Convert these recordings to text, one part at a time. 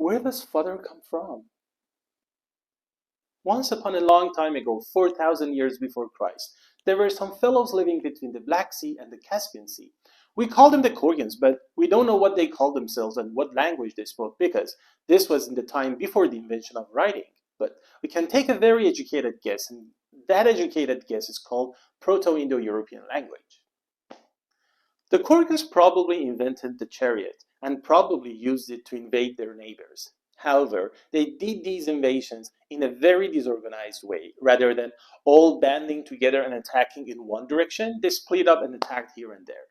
Where does father come from? Once upon a long time ago, 4,000 years before Christ, there were some fellows living between the Black Sea and the Caspian Sea. We call them the Kurgans, but we don't know what they called themselves and what language they spoke because this was in the time before the invention of writing. But we can take a very educated guess, and that educated guess is called Proto-Indo-European language. The Kurgans probably invented the chariot and probably used it to invade their neighbors. However, they did these invasions in a very disorganized way. Rather than all banding together and attacking in one direction, they split up and attacked here and there.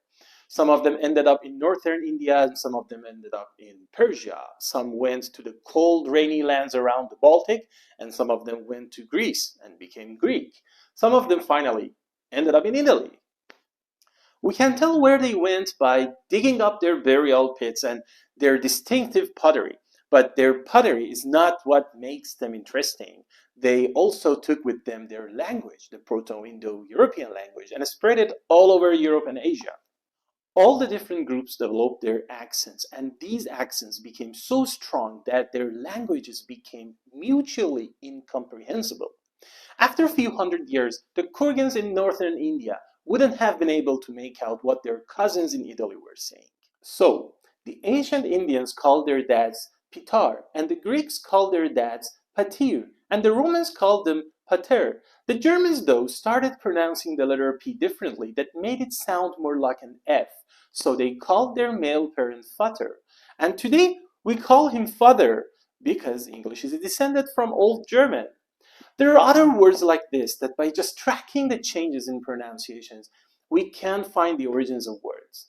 Some of them ended up in northern India and some of them ended up in Persia. Some went to the cold, rainy lands around the Baltic, and some of them went to Greece and became Greek. Some of them finally ended up in Italy. We can tell where they went by digging up their burial pits and their distinctive pottery. But their pottery is not what makes them interesting. They also took with them their language, the Proto-Indo-European language, and spread it all over Europe and Asia. All the different groups developed their accents, and these accents became so strong that their languages became mutually incomprehensible. After a few hundred years, the Kurgans in northern India wouldn't have been able to make out what their cousins in Italy were saying. So, the ancient Indians called their dads Pitar, and the Greeks called their dads Patir, and the Romans called them Pater. The Germans, though, started pronouncing the letter P differently that made it sound more like an F, so they called their male parent Vater. And today, we call him father because English is descended from Old German. There are other words like this that by just tracking the changes in pronunciations, we can find the origins of words.